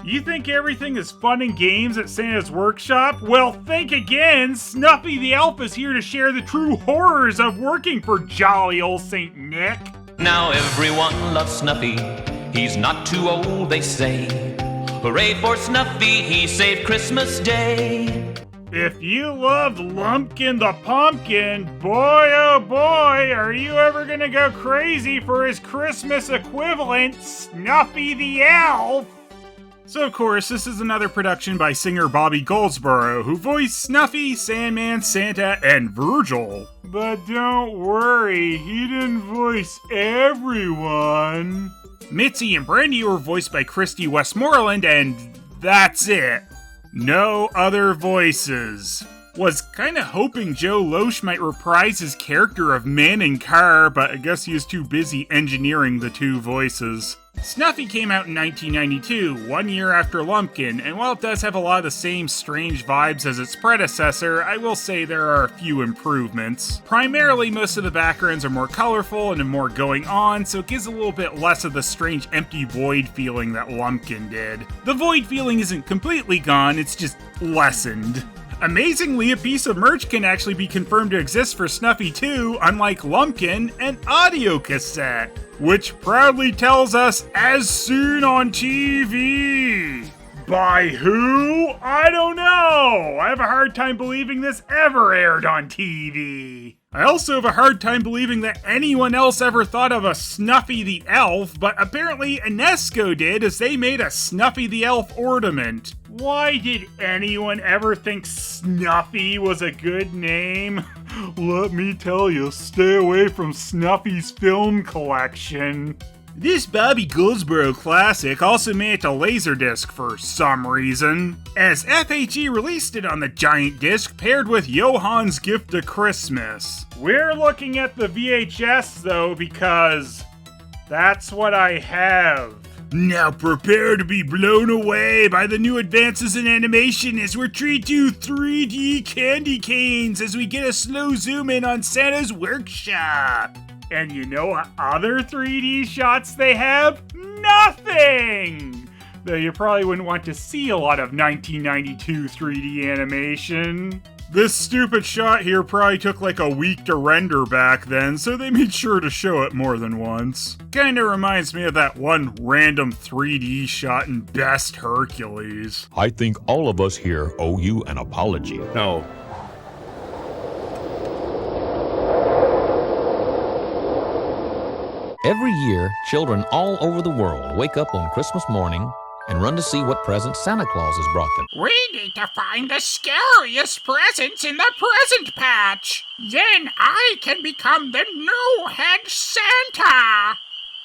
You think everything is fun and games at Santa's workshop? Well, think again. Snuffy the elf is here to share the true horrors of working for jolly old Saint Nick. Now everyone loves Snuffy. He's not too old, they say. Hooray for Snuffy, he saved Christmas Day. If you loved Lumpkin the pumpkin, boy oh boy, are you ever gonna go crazy for his Christmas equivalent, Snuffy the elf? So of course, this is another production by singer Bobby Goldsboro, who voiced Snuffy, Sandman, Santa, and Virgil. But don't worry, he didn't voice everyone. Mitzi and Brandy were voiced by Christy Westmoreland, and that's it. No other voices. Was kinda hoping Joe Loesch might reprise his character of Man in Car, but I guess he was too busy engineering the two voices. Snuffy came out in 1992, 1 year after Lumpkin, and while it does have a lot of the same strange vibes as its predecessor, I will say there are a few improvements. Primarily, most of the backgrounds are more colorful and have more going on, so it gives a little bit less of the strange empty void feeling that Lumpkin did. The void feeling isn't completely gone, it's just lessened. Amazingly, a piece of merch can actually be confirmed to exist for Snuffy 2, unlike Lumpkin, an audio cassette, which proudly tells us, as soon on TV. By who? I don't know! I have a hard time believing this ever aired on TV. I also have a hard time believing that anyone else ever thought of a Snuffy the Elf, but apparently Enesco did, as they made a Snuffy the Elf ornament. Why did anyone ever think Snuffy was a good name? Let me tell you, stay away from Snuffy's film collection. This Bobby Goldsboro classic also made it to Laserdisc for some reason, as FHE released it on the giant disc paired with Johann's Gift to Christmas. We're looking at the VHS though because that's what I have. Now prepare to be blown away by the new advances in animation as we're treated to 3D candy canes as we get a slow zoom in on Santa's workshop. And you know what other 3D shots they have? Nothing! Though you probably wouldn't want to see a lot of 1992 3D animation. This stupid shot here probably took like a week to render back then, so they made sure to show it more than once. Kinda reminds me of that one random 3D shot in Best Hercules. I think all of us here owe you an apology. No. Every year, children all over the world wake up on Christmas morning and run to see what presents Santa Claus has brought them. We need to find the scariest presents in the present patch. Then I can become the new head Santa.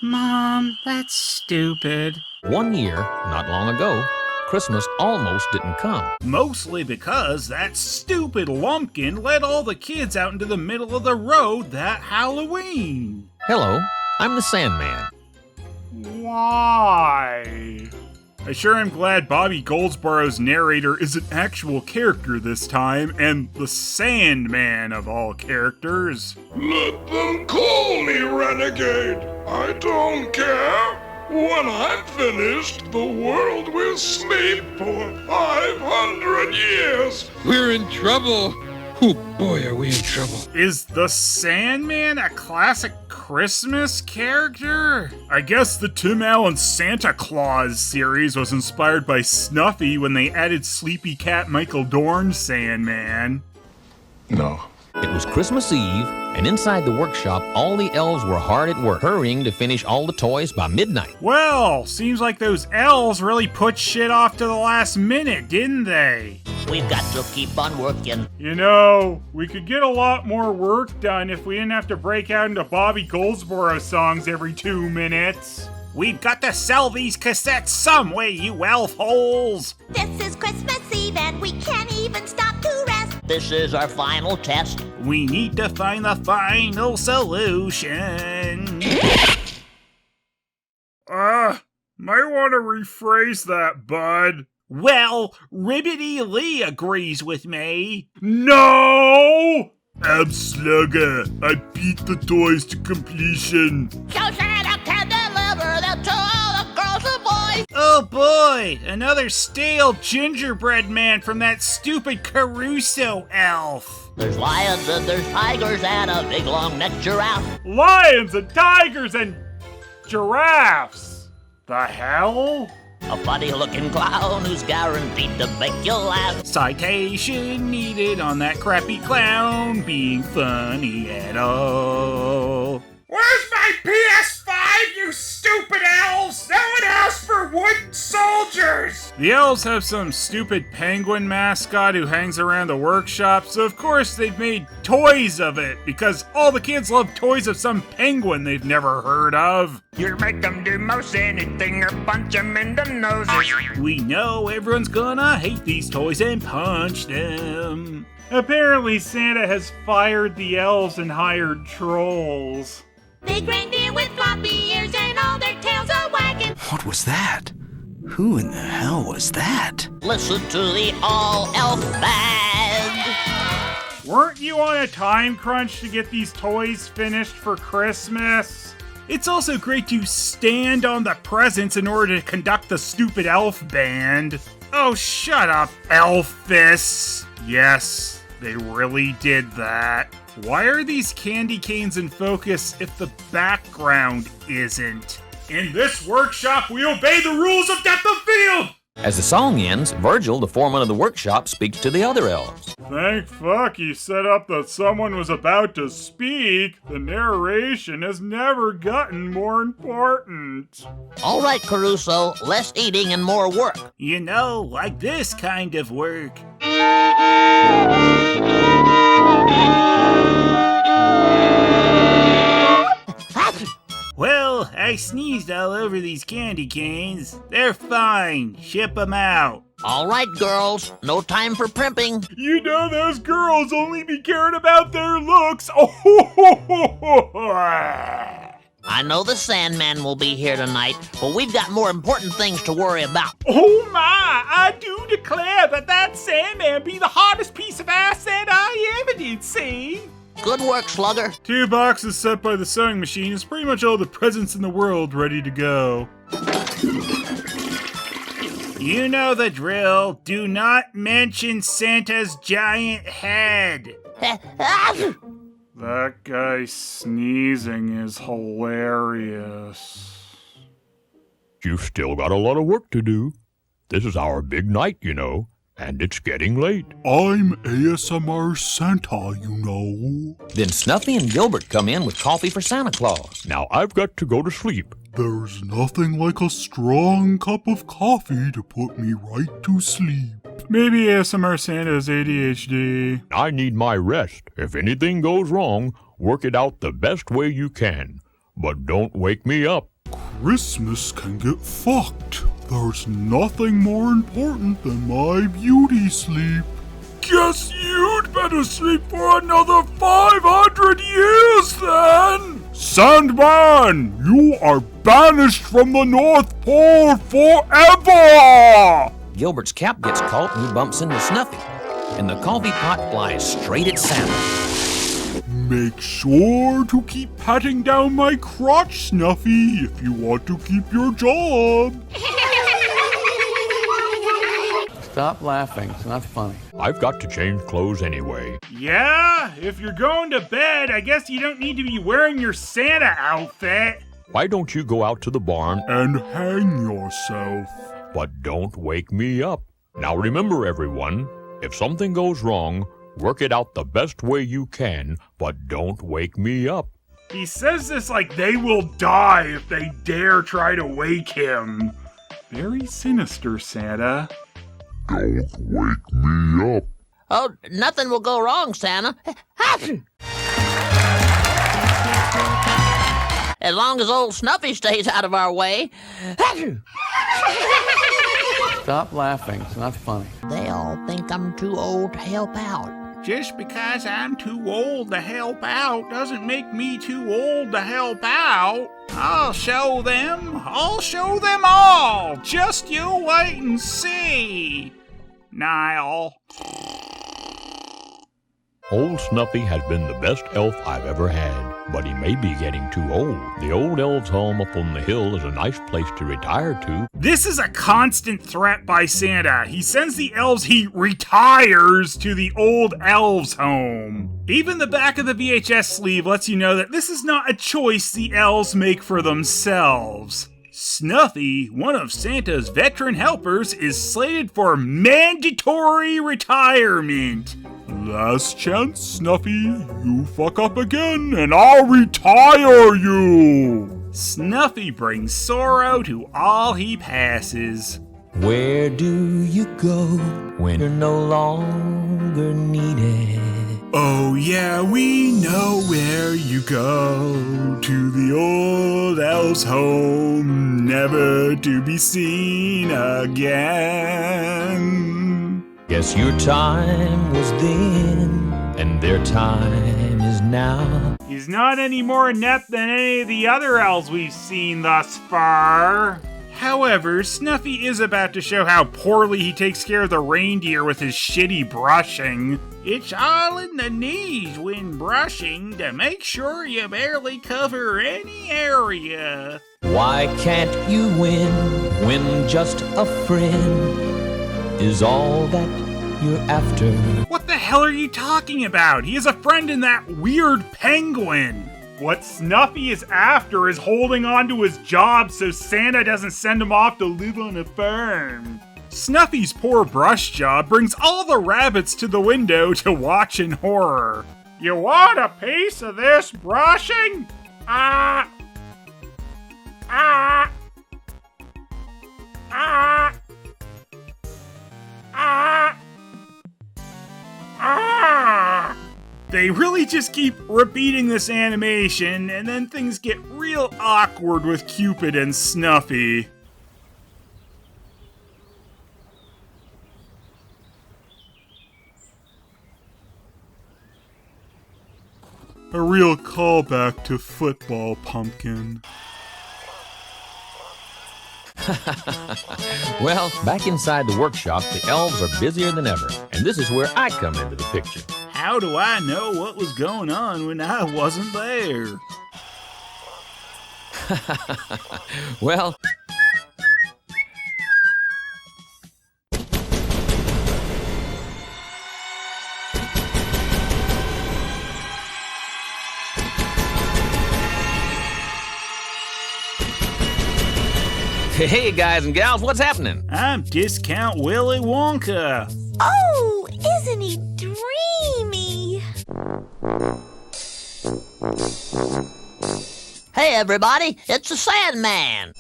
Mom, that's stupid. 1 year, not long ago, Christmas almost didn't come. Mostly because that stupid Lumpkin let all the kids out into the middle of the road that Halloween. Hello, I'm the Sandman. Why? I sure am glad Bobby Goldsboro's narrator is an actual character this time, and the Sandman of all characters. Let them call me renegade. I don't care. When I'm finished, the world will sleep for 500 years. We're in trouble. Oh boy, are we in trouble. Is the Sandman a classic Christmas character? I guess the Tim Allen Santa Claus series was inspired by Snuffy when they added Sleepy Cat Michael Dorn's Sandman. No. It was Christmas Eve, and inside the workshop, all the elves were hard at work, hurrying to finish all the toys by midnight. Well, seems like those elves really put shit off to the last minute, didn't they? We've got to keep on working. You know, we could get a lot more work done if we didn't have to break out into Bobby Goldsboro songs every 2 minutes. We've got to sell these cassettes some way, you elf holes! This is Christmas Eve and we can't even stop to rest. This is our final test. We need to find the final solution. Might want to rephrase that, bud. Well, Ribbity Lee agrees with me. No! Abslugger, I beat the toys to completion. So Santa can deliver them to all the girls and boys. boy! Oh boy, another stale gingerbread man from that stupid Caruso elf. There's lions and there's tigers and a big long necked giraffe. Lions and tigers and giraffes. The hell? A funny looking clown who's guaranteed to make you laugh. Citation needed on that crappy clown being funny at all. Where's my PS5, you stupid elves? No one asked for wooden soldiers! The elves have some stupid penguin mascot who hangs around the workshop, so of course they've made toys of it, because all the kids love toys of some penguin they've never heard of. You make them do most anything or punch them in the noses. We know everyone's gonna hate these toys and punch them. Apparently Santa has fired the elves and hired trolls. Big reindeer with floppy ears and all their tails a wagging. What was that? Who in the hell was that? Listen to the all-elf band. Weren't you on a time crunch to get these toys finished for Christmas? It's also great to stand on the presents in order to conduct the stupid elf band. Oh, shut up, Elfus. Yes, they really did that. Why are these candy canes in focus if the background isn't? In this workshop, we obey the rules of depth of field! As the song ends, Virgil, the foreman of the workshop, speaks to the other elves. Thank fuck he set up that someone was about to speak. The narration has never gotten more important. All right, Caruso, less eating and more work. You know, like this kind of work. Well, I sneezed all over these candy canes. They're fine. Ship them out. All right, girls, no time for primping. You know those girls only be caring about their looks. I know the Sandman will be here tonight, but we've got more important things to worry about. Oh my, I do declare that Sandman be the hottest piece of ass that I ever did see. Good work, Slugger. 2 boxes set by the sewing machine is pretty much all the presents in the world ready to go. You know the drill. Do not mention Santa's giant head. That guy sneezing is hilarious. You've still got a lot of work to do. This is our big night, you know, and it's getting late. I'm ASMR Santa, you know. Then Snuffy and Gilbert come in with coffee for Santa Claus. Now I've got to go to sleep. There's nothing like a strong cup of coffee to put me right to sleep. Maybe ASMR Santa's ADHD. I need my rest. If anything goes wrong, work it out the best way you can. But don't wake me up. Christmas can get fucked. There's nothing more important than my beauty sleep. Guess you'd better sleep for another 500 years then! Sandman, you are banished from the North Pole forever! Gilbert's cap gets caught and he bumps into Snuffy, and the coffee pot flies straight at Santa. Make sure to keep patting down my crotch, Snuffy, if you want to keep your job. Stop laughing. It's not funny. I've got to change clothes anyway. Yeah, if you're going to bed, I guess you don't need to be wearing your Santa outfit. Why don't you go out to the barn And hang yourself. but don't wake me up? Now remember, everyone, if something goes wrong, work it out the best way you can, but don't wake me up. He says this like they will die if they dare try to wake him. Very sinister, Santa. Don't wake me up. Oh, nothing will go wrong, Santa. As long as old Snuffy stays out of our way. Stop laughing. It's not funny. They all think I'm too old to help out. Just because I'm too old to help out doesn't make me too old to help out. I'll show them. I'll show them all. Just you wait and see. Niall. Old Snuffy has been the best elf I've ever had, but he may be getting too old. The old elf's home up on the hill is a nice place to retire to. This is a constant threat by Santa. He sends the elves, he retires to the old elves' home. Even the back of the VHS sleeve lets you know that this is not a choice the elves make for themselves. Snuffy, one of Santa's veteran helpers, is slated for mandatory retirement. Last chance, Snuffy. You fuck up again, and I'll retire you. Snuffy brings sorrow to all he passes. Where do you go when you're no longer needed? Oh yeah, we know where you go. To the old elf's home, never to be seen again. Guess your time was then, and their time is now. He's not any more inept than any of the other elves we've seen thus far. However, Snuffy is about to show how poorly he takes care of the reindeer with his shitty brushing. It's all in the knees when brushing to make sure you barely cover any area. Why can't you win when just a friend is all that you're after? What the hell are you talking about? He has a friend in that weird penguin. What Snuffy is after is holding on to his job so Santa doesn't send him off to live on a farm. Snuffy's poor brush job brings all the rabbits to the window to watch in horror. You want a piece of this brushing? Ah! Ah! Ah! Ah! Ah! They really just keep repeating this animation, and then things get real awkward with Cupid and Snuffy. A real callback to football, Pumpkin. Well, back inside the workshop, the elves are busier than ever, and this is where I come into the picture. How do I know what was going on when I wasn't there? Well, hey guys and gals, what's happening? I'm Discount Willy Wonka. Oh, isn't he dreamy? Hey, everybody, it's the Sandman.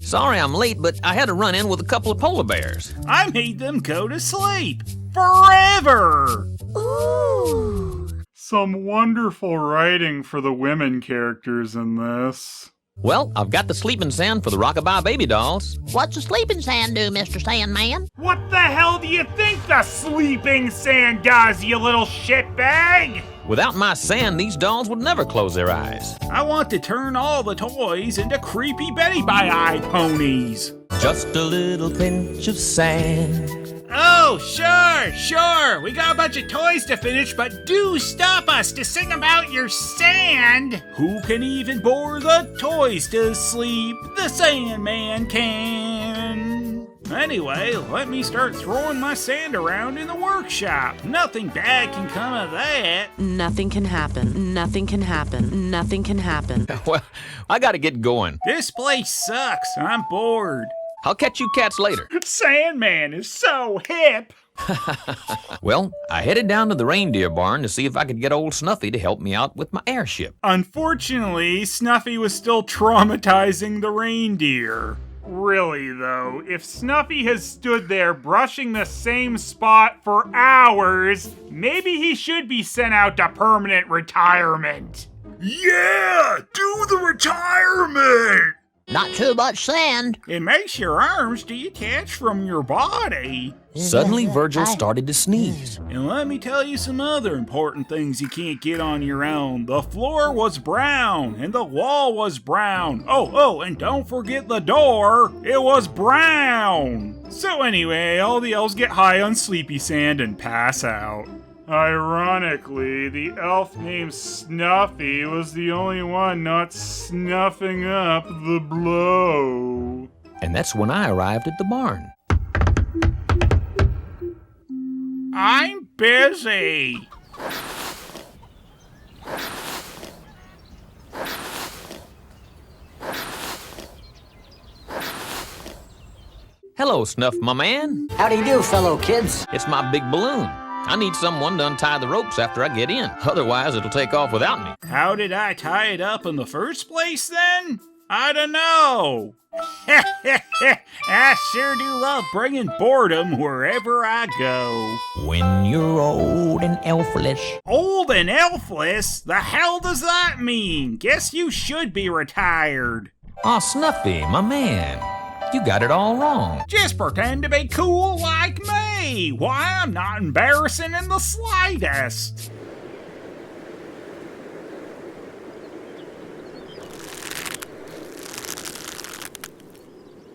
Sorry I'm late, but I had to run in with a couple of polar bears. I made them go to sleep forever. Ooh. Some wonderful writing for the women characters in this. Well, I've got the sleeping sand for the Rockabye baby dolls. What's the sleeping sand do, Mr. Sandman? What the hell do you think the sleeping sand does, you little shitbag? Without my sand, these dolls would never close their eyes. I want to turn all the toys into creepy Betty by Eye ponies. Just a little pinch of sand. Oh, sure. We got a bunch of toys to finish, but do stop us to sing about your sand. Who can even bore the toys to sleep? The Sandman can. Anyway, let me start throwing my sand around in the workshop. Nothing bad can come of that. Nothing can happen. Nothing can happen. Nothing can happen. Well, I gotta get going. This place sucks. I'm bored. I'll catch you cats later. Sandman is so hip. Well, I headed down to the reindeer barn to see if I could get old Snuffy to help me out with my airship. Unfortunately, Snuffy was still traumatizing the reindeer. Really, though, if Snuffy has stood there brushing the same spot for hours, maybe he should be sent out to permanent retirement. Yeah! Do the retirement! Not too much sand. It makes your arms detach from your body. Suddenly, Virgil started to sneeze. And let me tell you some other important things you can't get on your own. The floor was brown, and the wall was brown. Oh, and don't forget the door. It was brown. So anyway, all the elves get high on sleepy sand and pass out. Ironically, the elf named Snuffy was the only one not snuffing up the blow. And that's when I arrived at the barn. I'm busy. Hello, Snuff, my man. Howdy do, fellow kids. It's my big balloon. I need someone to untie the ropes after I get in. Otherwise, it'll take off without me. How did I tie it up in the first place then? I don't know. I sure do love bringing boredom wherever I go. When you're old and elfless. Old and elfless? The hell does that mean? Guess you should be retired. Aw, Snuffy, my man. You got it all wrong. Just pretend to be cool like me. Why, I'm not embarrassing in the slightest.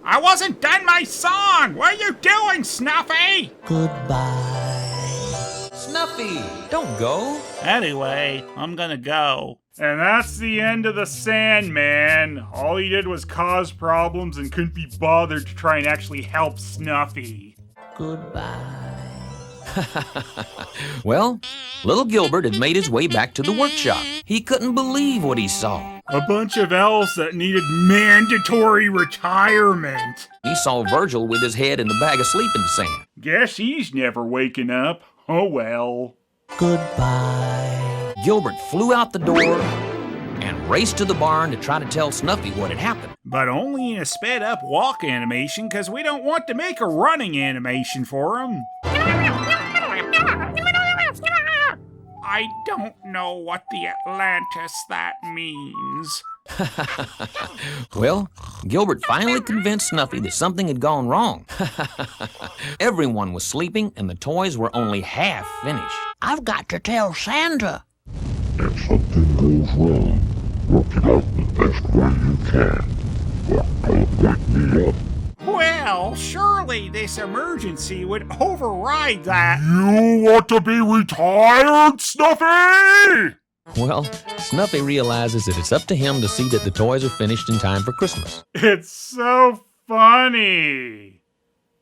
I wasn't done my song. What are you doing, Snuffy? Goodbye. Snuffy, don't go. Anyway, I'm gonna go. And that's the end of the Sandman. All he did was cause problems and couldn't be bothered to try and actually help Snuffy. Goodbye. Well, little Gilbert had made his way back to the workshop. He couldn't believe what he saw. A bunch of elves that needed mandatory retirement. He saw Virgil with his head in the bag of sleeping sand. Guess he's never waking up. Oh well. Goodbye. Gilbert flew out the door and raced to the barn to try to tell Snuffy what had happened. But only in a sped up walk animation, because we don't want to make a running animation for him. I don't know what the Atlantis that means. Well, Gilbert finally convinced Snuffy that something had gone wrong. Everyone was sleeping and the toys were only half finished. I've got to tell Santa. If something goes wrong, work it out the best way you can. But don't wake me up. Well, surely this emergency would override that. You want to be retired, Snuffy? Well, Snuffy realizes that it's up to him to see that the toys are finished in time for Christmas. It's so funny.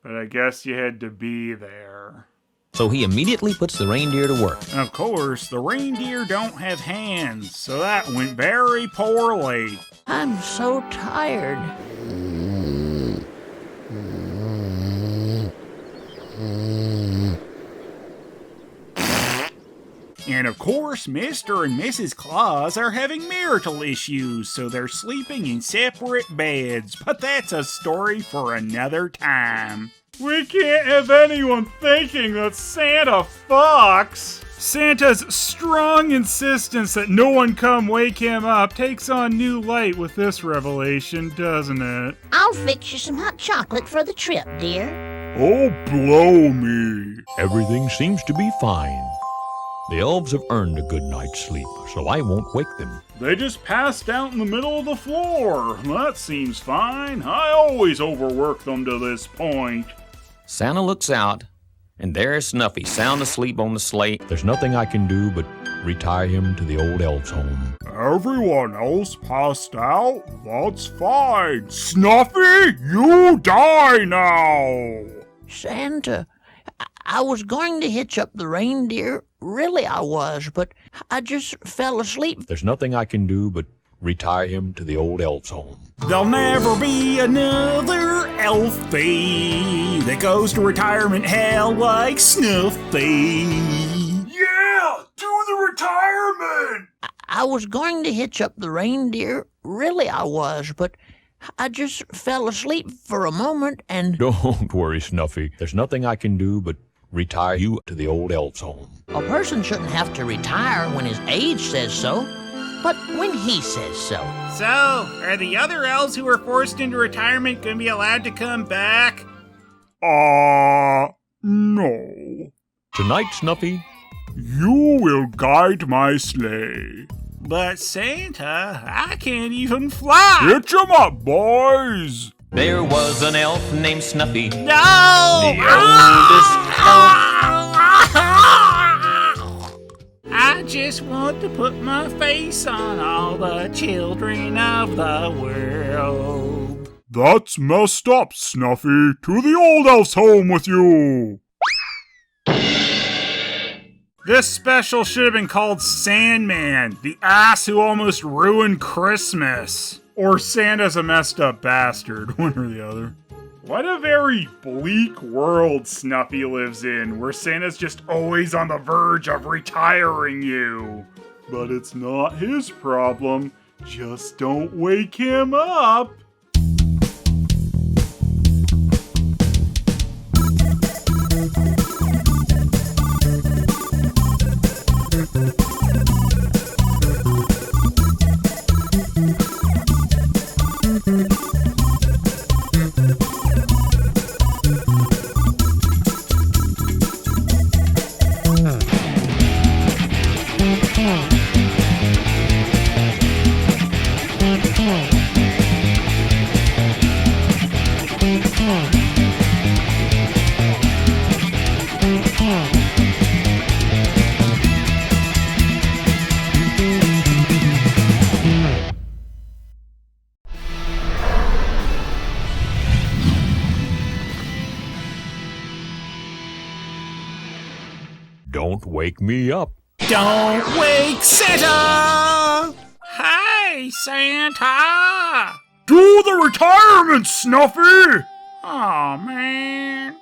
But I guess you had to be there. So he immediately puts the reindeer to work. Of course, the reindeer don't have hands, so that went very poorly. I'm so tired. And of course, Mr. and Mrs. Claus are having marital issues, so they're sleeping in separate beds. But that's a story for another time. We can't have anyone thinking that Santa fucks. Santa's strong insistence that no one come wake him up takes on new light with this revelation, doesn't it? I'll fix you some hot chocolate for the trip, dear. Oh, blow me. Everything seems to be fine. The elves have earned a good night's sleep, so I won't wake them. They just passed out in the middle of the floor. That seems fine. I always overwork them to this point. Santa looks out, and there's Snuffy sound asleep on the sleigh. There's nothing I can do but retire him to the old elf's home. Everyone else passed out? That's fine. Snuffy, you die now. Santa, I was going to hitch up the reindeer. Really, I was, but I just fell asleep. There's nothing I can do but retire him to the old elf's home. There'll never be another elfie that goes to retirement hell like Snuffy. Yeah, do the retirement. I was going to hitch up the reindeer. Really, I was, but I just fell asleep for a moment and... Don't worry, Snuffy. There's nothing I can do but retire you to the old elf's home. A person shouldn't have to retire when his age says so, but when he says so. So, are the other elves who were forced into retirement going to be allowed to come back? No. Tonight, Snuffy, You will guide my sleigh. But Santa, I can't even fly. Hitch 'em up, boys. There was an elf named Snuffy. No! The oldest I just want to put my face on all the children of the world. That's messed up, Snuffy. To the old elf's home with you! This special should have been called Sandman, the ass who almost ruined Christmas. Or Santa's a messed up bastard, one or the other. What a very bleak world Snuffy lives in, where Santa's just always on the verge of retiring you. But it's not his problem. Just don't wake him up. Don't wake me up. Don't wake Santa! Hey, Santa! Do the retirement, Snuffy! Aw, man.